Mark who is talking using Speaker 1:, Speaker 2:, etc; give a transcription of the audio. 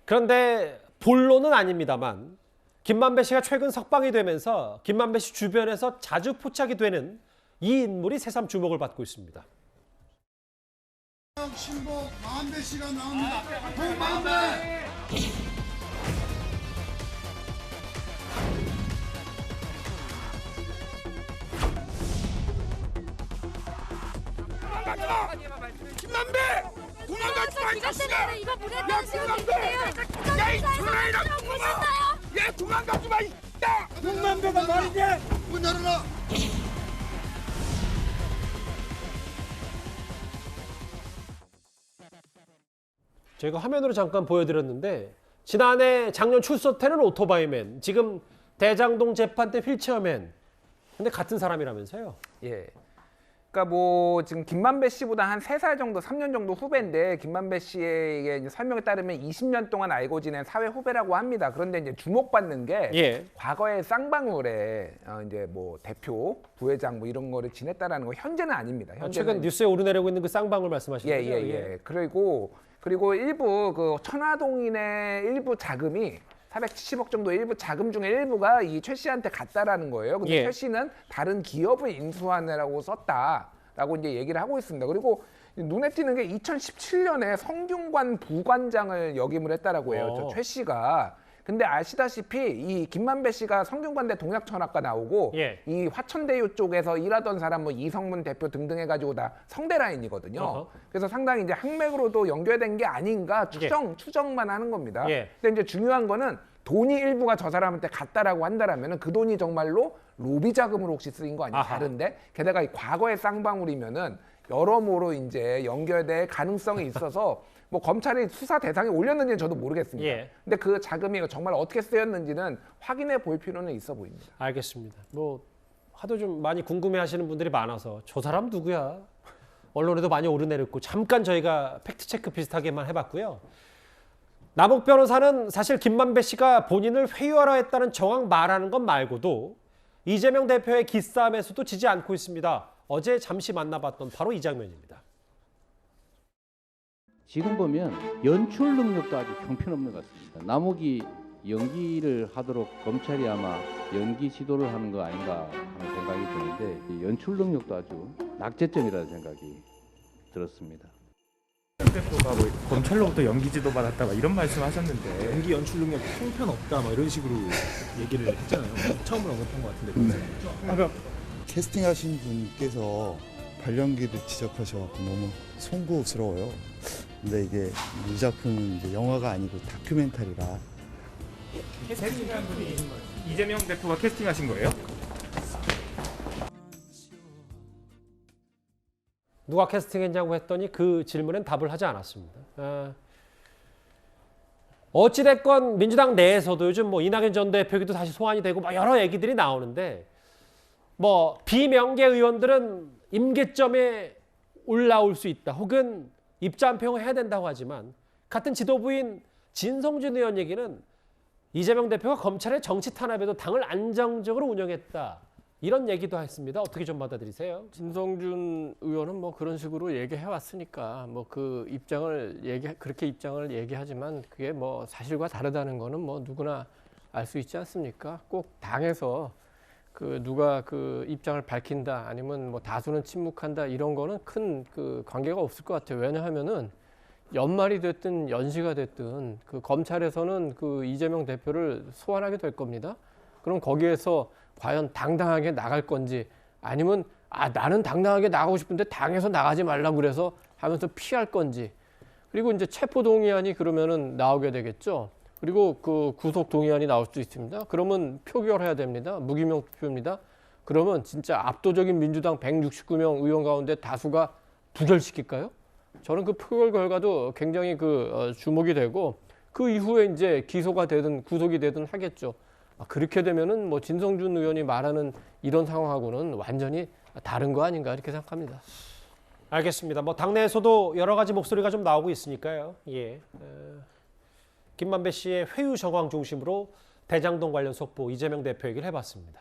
Speaker 1: 그런데 본론은 아닙니다만 김만배 씨가 최근 석방이 되면서 김만배 씨 주변에서 자주 포착이 되는 이 인물이 새삼 주목을 받고 있습니다.
Speaker 2: 신복 만배 씨가 나옵니다. 동만배.
Speaker 3: 김만배! 도망가지 마, 이 자식아!
Speaker 4: 이거 보냈다는 식으로 있는데요.
Speaker 3: 야, 이 전화이랑 도망가! 야, 도망가지 마, 이 야!
Speaker 2: 동만배가 말이지. 문 열어라.
Speaker 1: 제가 화면으로 잠깐 보여드렸는데 지난해 작년 출소 때는 오토바이맨, 지금 대장동 재판 때 휠체어맨. 근데 같은 사람이라면서요?
Speaker 5: 예. 그러니까 뭐 지금 김만배 씨보다 한 3살 정도, 3년 정도 후배인데 김만배 씨의 이제 설명에 따르면 20년 동안 알고 지낸 사회 후배라고 합니다. 그런데 이제 주목받는 게
Speaker 1: 예.
Speaker 5: 과거에 쌍방울에 이제 뭐 대표, 부회장 뭐 이런 거를 지냈다라는 거 현재는 아닙니다.
Speaker 1: 최근 뉴스에 오르내리고 있는 그 쌍방울 말씀하시는 거죠?
Speaker 5: 예. 그리고 일부 그 천화동인의 일부 자금이 470억 정도 일부 자금 중에 일부가 이 최 씨한테 갔다라는 거예요. 근데
Speaker 1: 예.
Speaker 5: 최 씨는 다른 기업을 인수하느라고 썼다라고 이제 얘기를 하고 있습니다. 그리고 눈에 띄는 게 2017년에 성균관 부관장을 역임을 했다라고 해요. 저 최 씨가. 근데 아시다시피 이 김만배 씨가 성균관대 동약천학과 나오고
Speaker 1: 예.
Speaker 5: 이 화천대유 쪽에서 일하던 사람 뭐 이성문 대표 등등 해가지고 다 성대 라인이거든요.
Speaker 1: 어허.
Speaker 5: 그래서 상당히 이제 학맥으로도 연결된 게 아닌가 추정만 하는 겁니다.
Speaker 1: 예.
Speaker 5: 근데 이제 중요한 거는 돈이 일부가 저 사람한테 갔다라고 한다라면은 그 돈이 정말로 로비 자금으로 혹시 쓰인 거 아니야?
Speaker 1: 아하.
Speaker 5: 다른데 게다가 이 과거의 쌍방울이면은 여러모로 이제 연결될 가능성이 있어서 뭐 검찰이 수사 대상에 올렸는지는 저도 모르겠습니다.
Speaker 1: 예.
Speaker 5: 근데 그 자금이 정말 어떻게 쓰였는지는 확인해 볼 필요는 있어 보입니다.
Speaker 1: 알겠습니다. 뭐 하도 좀 많이 궁금해하시는 분들이 많아서 저 사람 누구야? 언론에도 많이 오르내렸고 잠깐 저희가 팩트 체크 비슷하게만 해봤고요. 남욱 변호사는 사실 김만배 씨가 본인을 회유하라 했다는 정황 말하는 것 말고도 이재명 대표의 기싸움에서도 지지 않고 있습니다. 어제 잠시 만나봤던 바로 이 장면입니다.
Speaker 6: 지금 보면 연출 능력도 아주 형편없는 것 같습니다. 남욱이 연기를 하도록 검찰이 아마 연기 지도를 하는 거 아닌가 하는 생각이 드는데 이 연출 능력도 아주 낙제점이라는 생각이 들었습니다.
Speaker 7: 대표가 뭐 검찰로부터 연기 지도 받았다 막 이런 말씀하셨는데
Speaker 8: 연기 연출 능력 형편없다 막 이런 식으로 얘기를 했잖아요. 처음으로 언급한 것 같은데.
Speaker 7: 그러니까
Speaker 2: 캐스팅하신 분께서 발연기를 지적하셔서 너무 송구스러워요. 근데 이게 이 작품은 이제 영화가 아니고 다큐멘터리라.
Speaker 7: 캐스팅한 분이 이재명 대표가 캐스팅하신 거예요?
Speaker 1: 누가 캐스팅했냐고 했더니 그 질문엔 답을 하지 않았습니다. 어찌됐건 민주당 내에서도 요즘 뭐 이낙연 전 대표기도 다시 소환이 되고 뭐 여러 얘기들이 나오는데 뭐 비명계 의원들은 임계점에 올라올 수 있다. 혹은 입장 표명을 해야 된다고 하지만 같은 지도부인 진성준 의원 얘기는 이재명 대표가 검찰의 정치 탄압에도 당을 안정적으로 운영했다. 이런 얘기도 했습니다. 어떻게 좀 받아들이세요?
Speaker 9: 진성준 의원은 뭐 그런 식으로 얘기해 왔으니까 뭐 그 입장을 그렇게 입장을 얘기하지만 그게 뭐 사실과 다르다는 거는 뭐 누구나 알 수 있지 않습니까? 꼭 당에서 그 누가 그 입장을 밝힌다 아니면 뭐 다수는 침묵한다 이런 거는 큰 그 관계가 없을 것 같아요. 왜냐하면은 연말이 됐든 연시가 됐든 그 검찰에서는 그 이재명 대표를 소환하게 될 겁니다. 그럼 거기에서 과연 당당하게 나갈 건지 아니면 나는 당당하게 나가고 싶은데 당에서 나가지 말라고 그래서 하면서 피할 건지 그리고 이제 체포 동의안이 그러면은 나오게 되겠죠. 그리고 그 구속 동의안이 나올 수도 있습니다. 그러면 표결해야 됩니다. 무기명 투표입니다. 그러면 진짜 압도적인 민주당 169명 의원 가운데 다수가 부결시킬까요? 저는 그 표결 결과도 굉장히 주목이 되고 그 이후에 이제 기소가 되든 구속이 되든 하겠죠. 그렇게 되면은 뭐 진성준 의원이 말하는 이런 상황하고는 완전히 다른 거 아닌가 이렇게 생각합니다.
Speaker 1: 알겠습니다. 뭐 당내에서도 여러 가지 목소리가 좀 나오고 있으니까요. 예. 김만배 씨의 회유 정황 중심으로 대장동 관련 속보 이재명 대표 얘기를 해봤습니다.